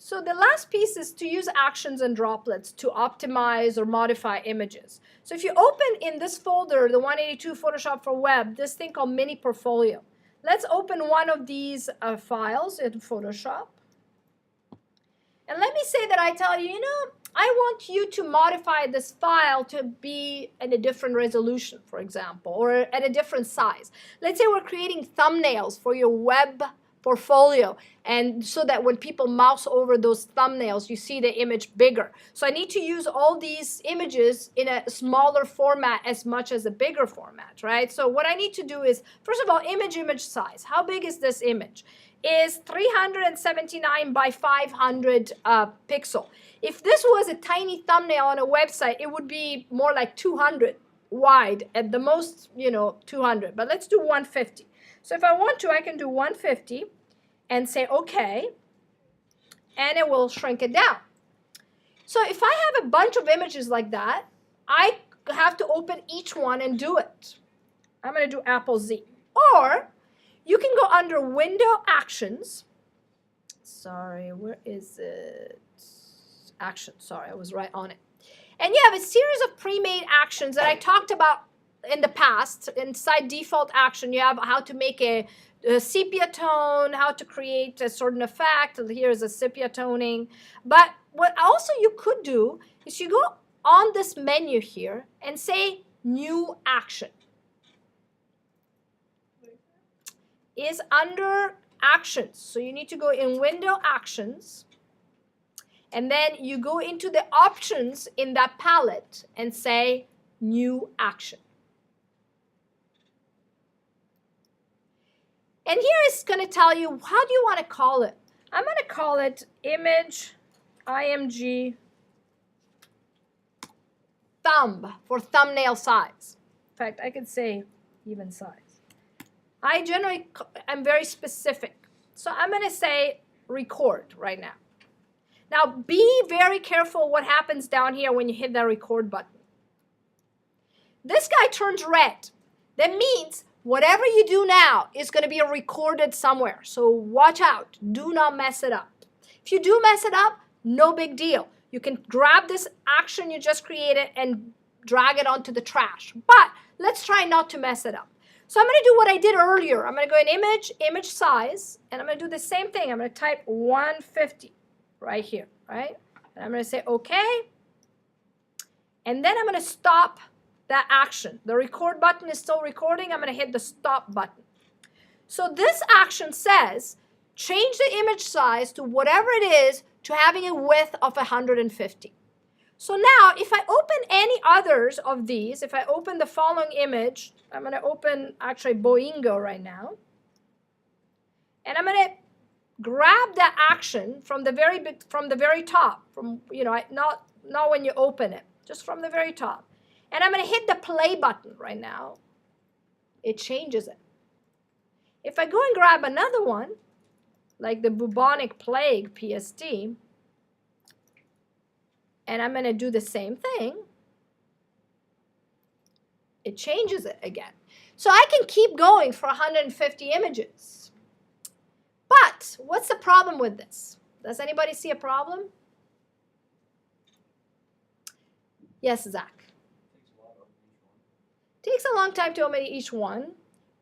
So the last piece is to use actions and droplets to optimize or modify images. So if you open in this folder, the 182 Photoshop for Web, this thing called Mini Portfolio. Let's open one of these files in Photoshop. And let me say that I tell you, I want you to modify this file to be at a different resolution, for example, or at a different size. Let's say we're creating thumbnails for your web portfolio, and so that when people mouse over those thumbnails, you see the image bigger. So I need to use all these images in a smaller format as much as a bigger format, right? So what I need to do is, first of all, image size. How big is this image? Is 379 by 500 pixel. If this was a tiny thumbnail on a website, it would be more like 200 wide, at the most, 200. But let's do 150. So if I want to, I can do 150 and say OK, and it will shrink it down. So if I have a bunch of images like that, I have to open each one and do it. I'm going to do Apple Z. Or you can go under Window Actions. Sorry, where is it? Actions. Sorry, I was right on it. And you have a series of pre-made actions that I talked about in the past. Inside default action, you have how to make a sepia tone, how to create a certain effect. Here's a sepia toning. But what also you could do is you go on this menu here and say New Action. Is under Actions. So you need to go in Window Actions. And then you go into the options in that palette and say New Action. And here it's going to tell you, how do you want to call it? I'm going to call it Image IMG Thumb for thumbnail size. In fact, I could say even size. I generally am very specific. So I'm going to say record right now. Now, be very careful what happens down here when you hit that record button. This guy turns red. That means whatever you do now is going to be recorded somewhere. So watch out. Do not mess it up. If you do mess it up, no big deal. You can grab this action you just created and drag it onto the trash. But let's try not to mess it up. So I'm going to do what I did earlier. I'm going to go in image size, and I'm going to do the same thing. I'm going to type 150. Right here, right? And I'm going to say OK. And then I'm going to stop that action. The record button is still recording. I'm going to hit the stop button. So this action says, change the image size to whatever it is to having a width of 150. So now, if I open any others of these, if I open the following image, I'm going to open actually Boingo right now. And I'm going to grab that action from the very top, not when you open it, just from the very top. And I'm going to hit the play button right now. It changes it. If I go and grab another one, like the bubonic plague PST, and I'm going to do the same thing, it changes it again. So I can keep going for 150 images. But what's the problem with this? Does anybody see a problem? Yes, Zach. Takes a long time to open each one.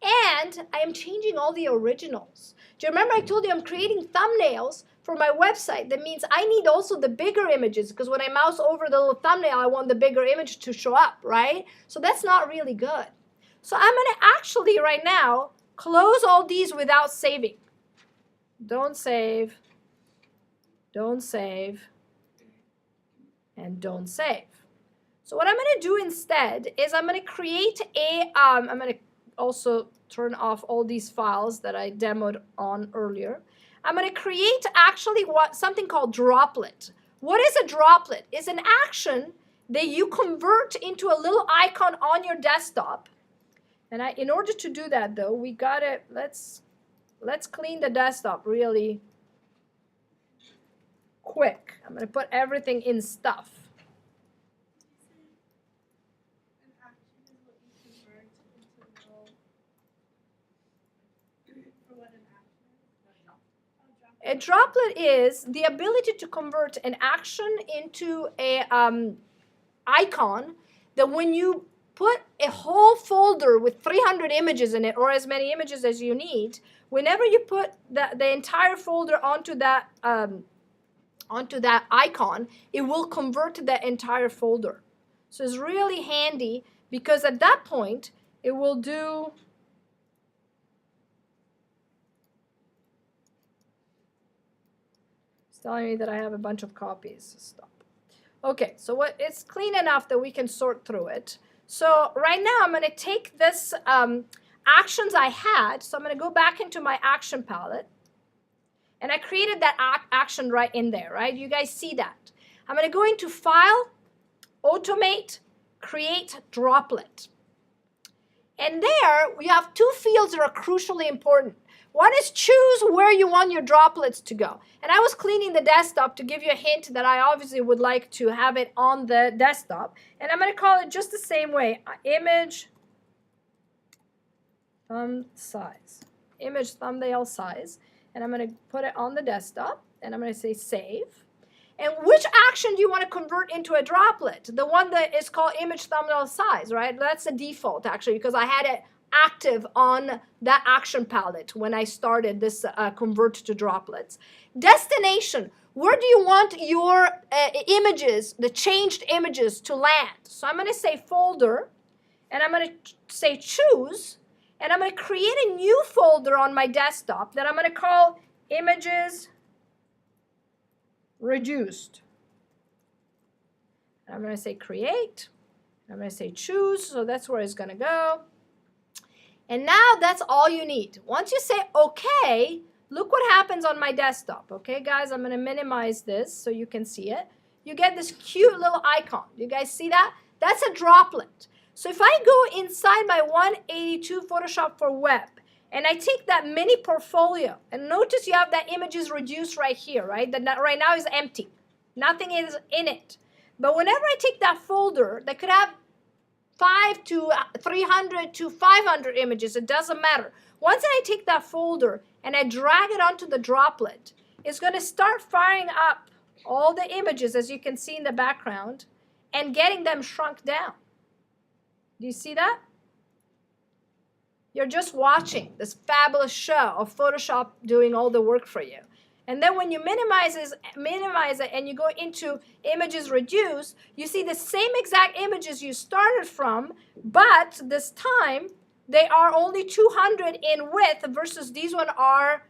And I am changing all the originals. Do you remember I told you I'm creating thumbnails for my website? That means I need also the bigger images, because when I mouse over the little thumbnail, I want the bigger image to show up, right? So that's not really good. So I'm going to actually right now close all these without saving. Don't save, and don't save. So what I'm going to do instead is I'm going to create I'm going to also turn off all these files that I demoed on earlier. I'm going to create actually something called droplet. What is a droplet? It's an action that you convert into a little icon on your desktop. And in order to do that, though, we got to, let's clean the desktop really quick. I'm going to put everything in stuff. A droplet is the ability to convert an action into a icon that when you put a whole folder with 300 images in it, or as many images as you need, whenever you put the entire folder onto that icon, it will convert that entire folder. So it's really handy because at that point, it will do telling me that I have a bunch of copies. Stop. Okay, so it's clean enough that we can sort through it. So right now I'm going to take this actions I had. So I'm going to go back into my action palette. And I created that action right in there, right? You guys see that. I'm going to go into File, Automate, Create Droplet. And there we have two fields that are crucially important. One is choose where you want your droplets to go. And I was cleaning the desktop to give you a hint that I obviously would like to have it on the desktop. And I'm going to call it just the same way, image thumb size, image thumbnail size. And I'm going to put it on the desktop. And I'm going to say save. And which action do you want to convert into a droplet? The one that is called image thumbnail size, right? That's the default, actually, because I had it active on that action palette when I started this convert to droplets. Destination, where do you want your images, the changed images, to land? So I'm going to say folder, and I'm going to say choose, and I'm going to create a new folder on my desktop that I'm going to call images reduced. And I'm going to say create, I'm going to say choose, so that's where it's going to go. And now that's all you need. Once you say OK, look what happens on my desktop. Okay, guys, I'm going to minimize this so you can see it. You get this cute little icon. You guys see that? That's a droplet. So if I go inside my 182 Photoshop for Web, and I take that mini portfolio, and notice you have that image is reduced right here, right? That right now is empty. Nothing is in it. But whenever I take that folder that could have 5 to 300 to 500 images, it doesn't matter. Once I take that folder and I drag it onto the droplet, it's going to start firing up all the images, as you can see in the background, and getting them shrunk down. Do you see that? You're just watching this fabulous show of Photoshop doing all the work for you. And then when you minimize it and you go into images reduce, you see the same exact images you started from, but this time they are only 200 in width versus these one are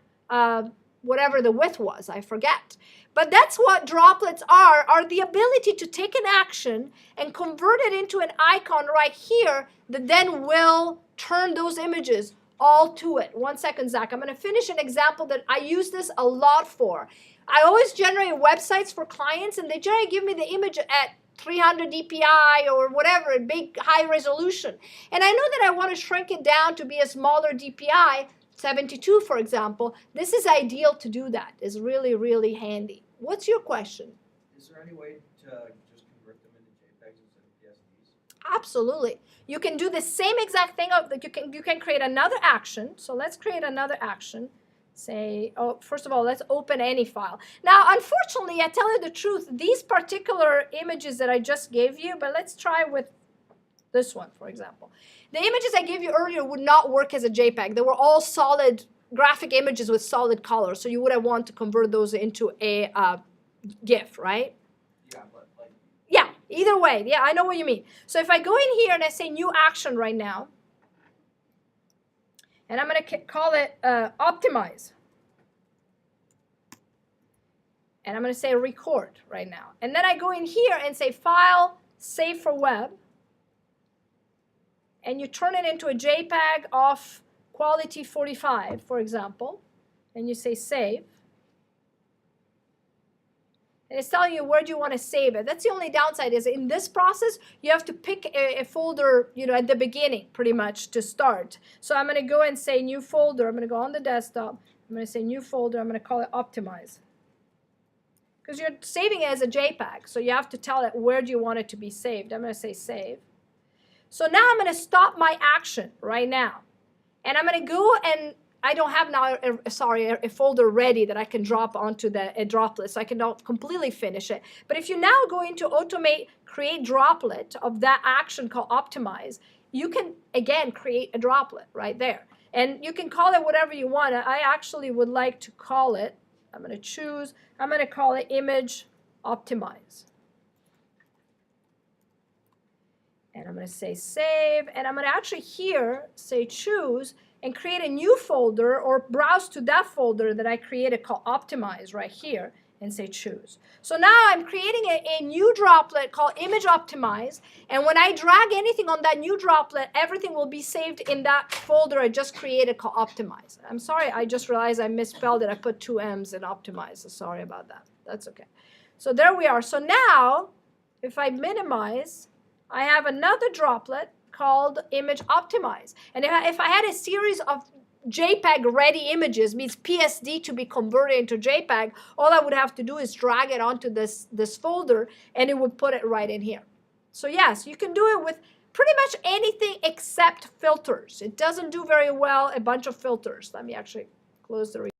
whatever the width was, I forget. But that's what droplets are the ability to take an action and convert it into an icon right here that then will turn those images all to it. 1 second, Zach. I'm going to finish an example that I use this a lot for. I always generate websites for clients, and they generally give me the image at 300 dpi or whatever, a big high resolution. And I know that I want to shrink it down to be a smaller dpi, 72 for example. This is ideal to do that. It's really, really handy. What's your question? Is there any way to just convert them into JPEGs instead of PSDs? Absolutely. You can do the same exact thing. You can create another action. So let's create another action. Say, oh, first of all, let's open any file. Now, unfortunately, I tell you the truth, these particular images that I just gave you, but let's try with this one, for example. The images I gave you earlier would not work as a JPEG. They were all solid graphic images with solid color. So you would have wanted to convert those into a GIF, right? Yeah, but like... Yeah, either way. Yeah, I know what you mean. So if I go in here and I say new action right now, and I'm going to call it optimize. And I'm going to say record right now. And then I go in here and say file, save for web. And you turn it into a JPEG of quality 45, for example. And you say save. And it's telling you where do you want to save it. That's the only downside is in this process, you have to pick a folder, at the beginning pretty much to start. So I'm going to go and say new folder. I'm going to go on the desktop. I'm going to say new folder. I'm going to call it optimize. Because you're saving it as a JPEG. So you have to tell it where do you want it to be saved. I'm going to say save. So now I'm going to stop my action right now. And I'm going to go and I don't have now, a folder ready that I can drop onto a droplet, so I cannot completely finish it. But if you now go into automate, create droplet of that action called optimize, you can, again, create a droplet right there. And you can call it whatever you want. I actually would like to call it, I'm going to call it image optimize. And I'm going to say save, and I'm going to actually here say choose and create a new folder or browse to that folder that I created called optimize right here and say choose. So now I'm creating a new droplet called image optimize, and when I drag anything on that new droplet, everything will be saved in that folder I just created called optimize. I'm sorry, I just realized I misspelled it. I put 2 M's in optimize, so sorry about that. That's okay. So there we are. So now if I minimize, I have another droplet called image optimize. And if I had a series of JPEG ready images, means PSD to be converted into JPEG, all I would have to do is drag it onto this folder and it would put it right in here. So yes, you can do it with pretty much anything except filters. It doesn't do very well a bunch of filters. Let me actually close the